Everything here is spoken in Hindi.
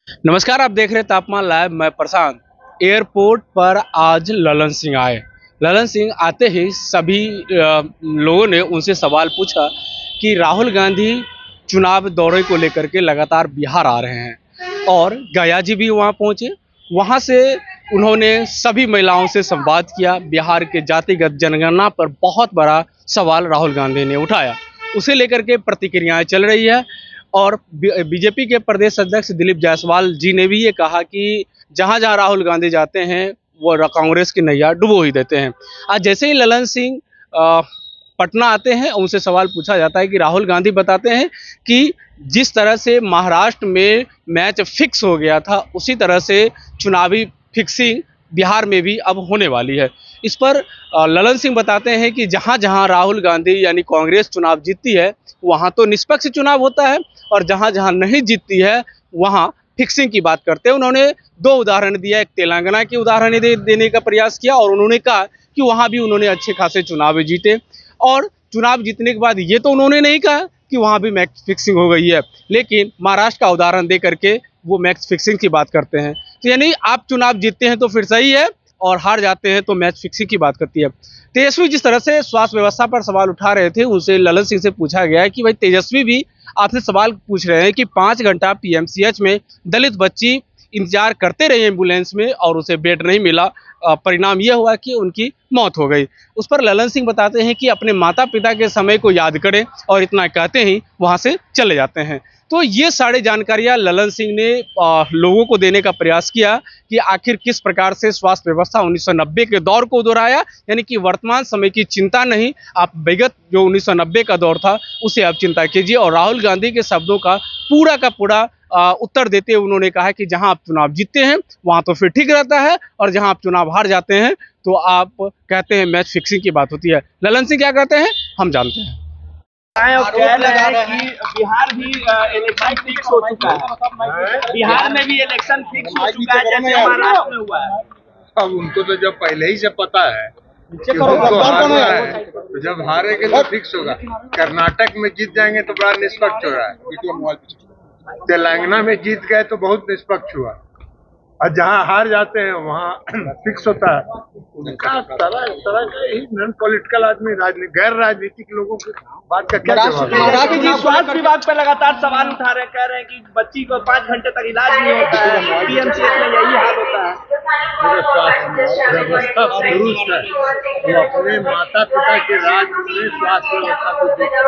नमस्कार, आप देख रहे हैं तापमान लाइव। मैं प्रशांत। एयरपोर्ट पर आज ललन सिंह आए। ललन सिंह आते ही सभी लोगों ने उनसे सवाल पूछा कि राहुल गांधी चुनाव दौरे को लेकर के लगातार बिहार आ रहे हैं और गया जी भी वहां पहुंचे। वहां से उन्होंने सभी महिलाओं से संवाद किया। बिहार के जातिगत जनगणना पर बहुत बड़ा सवाल राहुल गांधी ने उठाया, उसे लेकर के प्रतिक्रियाएं चल रही है। और बीजेपी के प्रदेश अध्यक्ष दिलीप जायसवाल जी ने भी ये कहा कि जहां जहां राहुल गांधी जाते हैं वो कांग्रेस की नैया डुबो ही देते हैं। आज जैसे ही ललन सिंह पटना आते हैं, उनसे सवाल पूछा जाता है कि राहुल गांधी बताते हैं कि जिस तरह से महाराष्ट्र में मैच फिक्स हो गया था, उसी तरह से चुनावी फिक्सिंग बिहार में भी अब होने वाली है। इस पर ललन सिंह बताते हैं कि जहां जहां राहुल गांधी यानी कांग्रेस चुनाव जीतती है, वहां तो निष्पक्ष चुनाव होता है, और जहां जहां नहीं जीतती है वहां फिक्सिंग की बात करते हैं। उन्होंने दो उदाहरण दिया, एक तेलंगाना की उदाहरण देने का प्रयास किया और उन्होंने कहा कि वहां भी उन्होंने अच्छे खासे चुनाव जीते। और चुनाव जीतने के बाद ये तो उन्होंने नहीं कहा कि वहां भी मैच फिक्सिंग हो गई है, लेकिन महाराष्ट्र का उदाहरण दे करके वो मैच फिक्सिंग की बात करते हैं। तो यानी आप चुनाव जीतते हैं तो फिर सही है, और हार जाते हैं तो मैच फिक्सिंग की बात करती है। तेजस्वी जिस तरह से स्वास्थ्य व्यवस्था पर सवाल उठा रहे थे, उनसे ललन सिंह से पूछा गया है कि भाई तेजस्वी भी आपसे सवाल पूछ रहे हैं कि 5 घंटा पीएमसीएच में दलित बच्ची इंतजार करते रही एम्बुलेंस में और उसे बेड नहीं मिला, परिणाम यह हुआ कि उनकी मौत हो गई। उस पर ललन सिंह बताते हैं कि अपने माता पिता के समय को याद करें, और इतना कहते ही वहां से चले जाते हैं। तो ये सारी जानकारियां ललन सिंह ने लोगों को देने का प्रयास किया कि आखिर किस प्रकार से स्वास्थ्य व्यवस्था 1990 के दौर को दोहराया, यानी कि वर्तमान समय की चिंता नहीं, आप विगत जो 1990 का दौर था उसे आप चिंता कीजिए। और राहुल गांधी के शब्दों का पूरा उत्तर देते हुए उन्होंने कहा कि जहां आप चुनाव जीतते हैं वहां तो फिर ठीक रहता है, और जहां आप चुनाव हार जाते हैं तो आप कहते हैं मैच फिक्सिंग की बात होती है। ललन सिंह क्या कहते हैं हम जानते हैं। और कह रहे हैं कि बिहार भी इलेक्शन फिक्स हो चुका है, बिहार में भी इलेक्शन फिक्स हो चुका है जैसे महाराष्ट्र में हुआ है। अब उनको तो जब पहले ही से पता है कि उनको हारना है, तो जब हारेंगे तो फिक्स होगा। कर्नाटक में जीत जाएंगे तो बड़ा निष्पक्ष हो रहा है, तेलंगाना में जीत गए तो बहुत निष्पक्ष हुआ, और जहाँ हार जाते हैं वहाँ फिक्स होता है। उनका तरह तरह का ही नॉन पॉलिटिकल आदमी, गैर राजनीतिक लोगों की बात का क्या जवाब है? जी स्वास्थ्य विभाग पर लगातार सवाल उठा रहे हैं, कह रहे हैं कि बच्ची को 5 घंटे तक इलाज नहीं होता है, पीएमसीएच में यही हाल होता है। स्वास्थ्य व्यवस्था दुरुस्त है, वो अपने माता पिता के राज में स्वास्थ्य व्यवस्था को देखा।